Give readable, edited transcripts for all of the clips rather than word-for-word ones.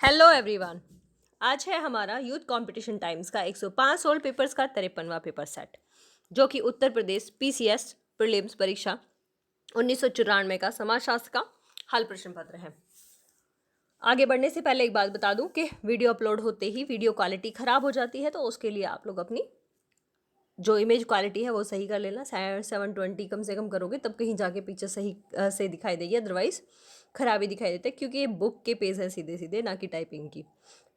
Hello everyone. आज है हमारा यूथ कंपटीशन टाइम्स का 105 सोल्ड पेपर्स का 53वां पेपर सेट, जो कि उत्तर प्रदेश पीसीएस प्रीलिम्स परीक्षा 1994 का समाजशास्त्र का हल प्रश्न पत्र है। आगे बढ़ने से पहले एक बात बता दूं कि वीडियो अपलोड होते ही वीडियो क्वालिटी ख़राब हो जाती है, तो उसके लिए आप लोग अपनी जो इमेज क्वालिटी है वो सही कर लेना। 720 कम से कम करोगे तब कहीं जाके पिक्चर सही से दिखाई देगी, अदरवाइज खराबी दिखाई देते हैं, क्योंकि ये बुक के पेज हैं सीधे सीधे, ना कि टाइपिंग की।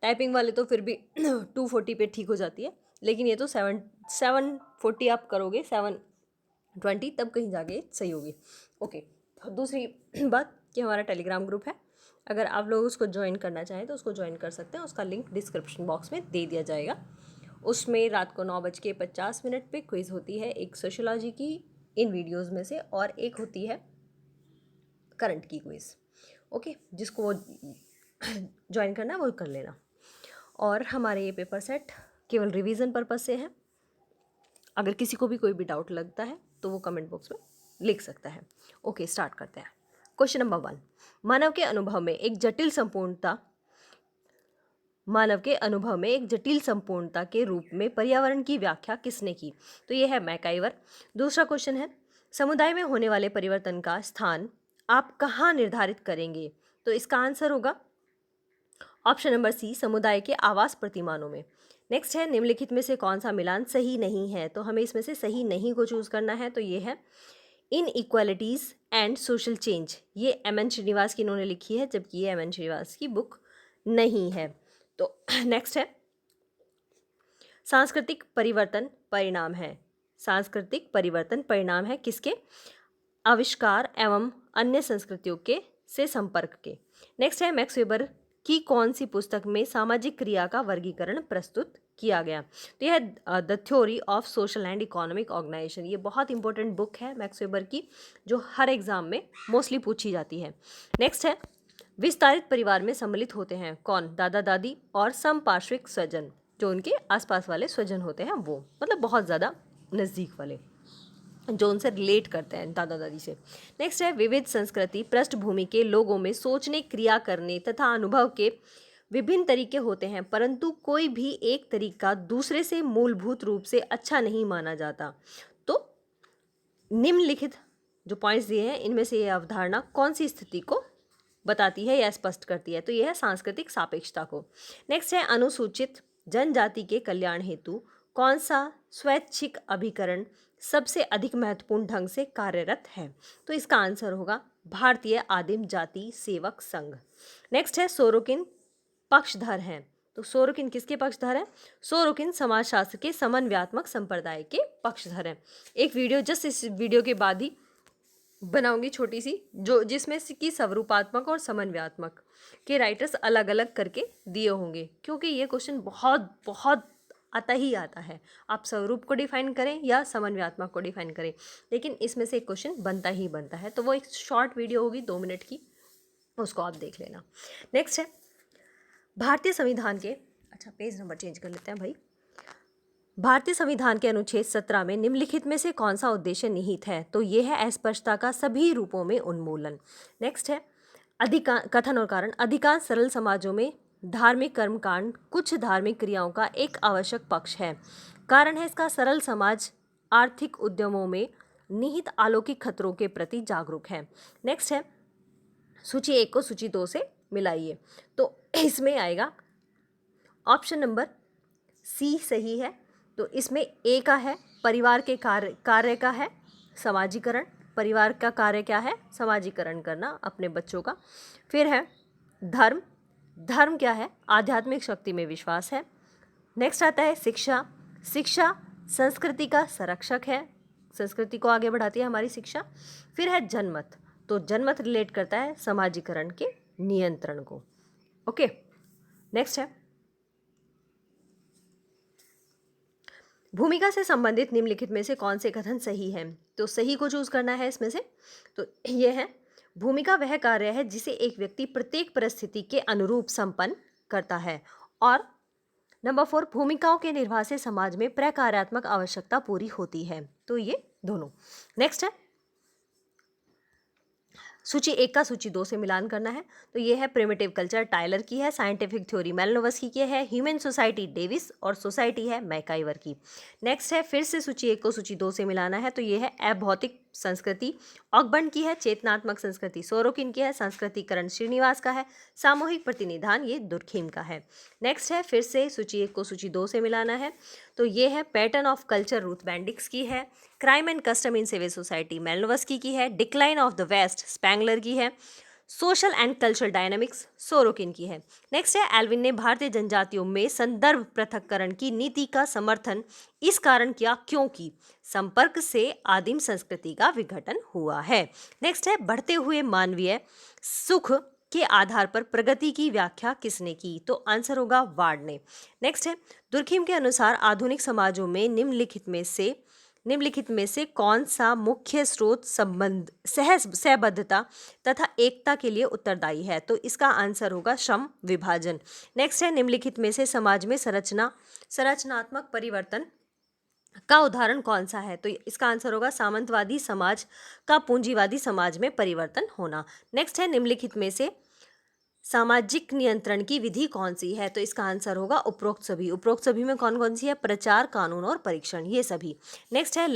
टाइपिंग वाले तो फिर भी 240 पे ठीक हो जाती है, लेकिन ये तो 740 आप करोगे, 720 तब कहीं जाके सही होगी। ओके, तो दूसरी बात कि हमारा टेलीग्राम ग्रुप है, अगर आप लोग उसको ज्वाइन करना चाहें तो उसको ज्वाइन कर सकते हैं। उसका लिंक डिस्क्रिप्शन बॉक्स में दे दिया जाएगा। उसमें रात को 9:50 पे क्विज़ होती है, एक सोशियोलॉजी की इन वीडियोज़ में से, और एक होती है करंट की क्विज़। ओके, जिसको वो ज्वाइन करना है वो कर लेना। और हमारे ये पेपर सेट केवल रिवीजन पर्पस से है। अगर किसी को भी कोई भी डाउट लगता है तो वो कमेंट बॉक्स में लिख सकता है। ओके, स्टार्ट करते हैं। क्वेश्चन नंबर 1, मानव के अनुभव में एक जटिल संपूर्णता के रूप में पर्यावरण की व्याख्या किसने की? तो ये है मैकाइवर। दूसरा क्वेश्चन है, समुदाय में होने वाले परिवर्तन का स्थान आप कहाँ निर्धारित करेंगे? तो इसका आंसर होगा ऑप्शन नंबर सी, समुदाय के आवास प्रतिमानों में। नेक्स्ट है, निम्नलिखित में से कौन सा मिलान सही नहीं है? तो हमें इसमें से सही नहीं को चूज करना है। तो ये है इन इक्वालिटीज एंड सोशल चेंज। ये एम.एन. श्रीनिवास की इन्होंने लिखी है, जबकि ये एम.एन. श्रीनिवास की बुक नहीं है। तो नेक्स्ट है, सांस्कृतिक परिवर्तन परिणाम है। सांस्कृतिक परिवर्तन परिणाम है किसके? आविष्कार एवं अन्य संस्कृतियों के से संपर्क के। नेक्स्ट है, मैक्स वेबर की कौन सी पुस्तक में सामाजिक क्रिया का वर्गीकरण प्रस्तुत किया गया? तो यह है the theory of social and economic organisation. ये बहुत इंपॉर्टेंट बुक है मैक्स वेबर की, जो हर एग्जाम में मोस्टली पूछी जाती है। नेक्स्ट है, विस्तारित परिवार में सम्मिलित होते हैं कौन? दादा दादी और समपार्श्विक स्वजन, जो उनके आसपास वाले स्वजन होते हैं, वो मतलब बहुत ज़्यादा नज़दीक वाले, जो उनसे रिलेट करते हैं दादा दादी से। नेक्स्ट है, विविध संस्कृति पृष्ठभूमि के लोगों में सोचने, क्रिया करने तथा अनुभव के विभिन्न तरीके होते हैं, परंतु कोई भी एक तरीका दूसरे से मूलभूत रूप से अच्छा नहीं माना जाता। तो निम्नलिखित जो पॉइंट्स दिए हैं, इनमें से यह अवधारणा कौन सी स्थिति को बताती है या स्पष्ट करती है? तो यह है सांस्कृतिक सापेक्षता को। नेक्स्ट है, अनुसूचित जनजाति के कल्याण हेतु कौन सा स्वैच्छिक अभिकरण सबसे अधिक महत्वपूर्ण ढंग से कार्यरत है? तो इसका आंसर होगा भारतीय आदिम जाति सेवक संघ। नेक्स्ट है, सोरोकिन पक्षधर हैं। तो सोरोकिन किसके पक्षधर हैं? सोरोकिन समाजशास्त्र के समन्वयात्मक संप्रदाय के पक्षधर हैं। एक वीडियो जस्ट इस वीडियो के बाद ही बनाऊंगी छोटी सी, जो जिसमें से कि स्वरूपात्मक और समन्वयात्मक के राइटर्स अलग अलग करके दिए होंगे, क्योंकि ये क्वेश्चन बहुत बहुत आता ही आता है। आप स्वरूप को डिफाइन करें या समन्वयात्मक को डिफाइन करें, लेकिन इसमें से एक क्वेश्चन बनता ही बनता है। तो वो एक शॉर्ट वीडियो होगी 2 मिनट की, उसको आप देख लेना। नेक्स्ट है, भारतीय संविधान के, अच्छा पेज नंबर चेंज कर लेते हैं भाई। भारतीय संविधान के अनुच्छेद 17 में निम्नलिखित में से कौन सा उद्देश्य निहित है? तो ये है अस्पष्टता का सभी रूपों में उन्मूलन। नेक्स्ट है, कथन और कारण, अधिकांश सरल समाजों में धार्मिक कर्मकांड कुछ धार्मिक क्रियाओं का एक आवश्यक पक्ष है। कारण है इसका, सरल समाज आर्थिक उद्यमों में निहित अलौकिक खतरों के प्रति जागरूक है। नेक्स्ट है, सूची 1 को सूची 2 से मिलाइए। तो इसमें आएगा ऑप्शन नंबर सी सही है। तो इसमें ए का है परिवार के कार्य का है समाजीकरण। परिवार का कार्य क्या है? समाजीकरण करना अपने बच्चों का। फिर है धर्म। धर्म क्या है? आध्यात्मिक शक्ति में विश्वास है। नेक्स्ट आता है शिक्षा। शिक्षा संस्कृति का संरक्षक है, संस्कृति को आगे बढ़ाती है हमारी शिक्षा। फिर है जनमत। तो जनमत रिलेट करता है समाजीकरण के नियंत्रण को। ओके, नेक्स्ट है, भूमिका से संबंधित निम्नलिखित में से कौन से कथन सही है? तो सही को चूज करना है इसमें से। तो यह है, भूमिका वह कार्य है जिसे एक व्यक्ति प्रत्येक परिस्थिति के अनुरूप संपन्न करता है। और नंबर 4, भूमिकाओं के निर्वाह से समाज में प्रकार्यात्मक आवश्यकता पूरी होती है। तो ये दोनों। नेक्स्ट है, सूची 1 का सूची 2 से मिलान करना है। तो ये है प्रिमिटिव कल्चर, टायलर की है। साइंटिफिक थ्योरी मेलिनोवस्की की है। ह्यूमन सोसाइटी डेविस, और सोसाइटी है मैकाइवर की। नेक्स्ट है फिर से सूची 1 को सूची 2 से मिलाना है। तो ये है अभौतिक संस्कृति, ऑकबर्न की है। चेतनात्मक संस्कृति सोरोकिन की है। सांस्कृतिकरण श्रीनिवास का है। सामूहिक प्रतिनिधान ये दुर्खेम का है। नेक्स्ट है फिर से सूची 1 को सूची 2 से मिलाना है। तो ये है pattern of culture, Ruth Benedict की है। Crime and custom in civil society Malinowski की है। Decline of the West Spengler की है। Social and cultural dynamics Sorokin की है। नेक्स्ट है एल्विन ने भारतीय जनजातियों में संदर्भ पृथक्करण की नीति का समर्थन इस कारण किया क्योंकि संपर्क से आदिम संस्कृति का विघटन हुआ है। नेक्स्ट है बढ़ते हुए मानवीय सुख के आधार पर प्रगति की व्याख्या किसने की? तो आंसर होगा वार्ड ने। नेक्स्ट है दुर्खेम के अनुसार आधुनिक समाजों में निम्नलिखित में से कौन सा मुख्य स्रोत संबंध सहबद्धता तथा एकता के लिए उत्तरदायी है? तो इसका आंसर होगा श्रम विभाजन। नेक्स्ट है निम्नलिखित में से समाज में संरचनात्मक परिवर्तन का उदाहरण कौन सा है? तो इसका आंसर होगा सामंतवादी समाज का पूंजीवादी समाज में परिवर्तन होना। नेक्स्ट है निम्नलिखित में से सामाजिक नियंत्रण की विधि कौन सी है? तो इसका आंसर होगा उपरोक्त सभी। उपरोक्त सभी में कौन कौन सी है? प्रचार, कानून और परीक्षण, ये सभी। नेक्स्ट है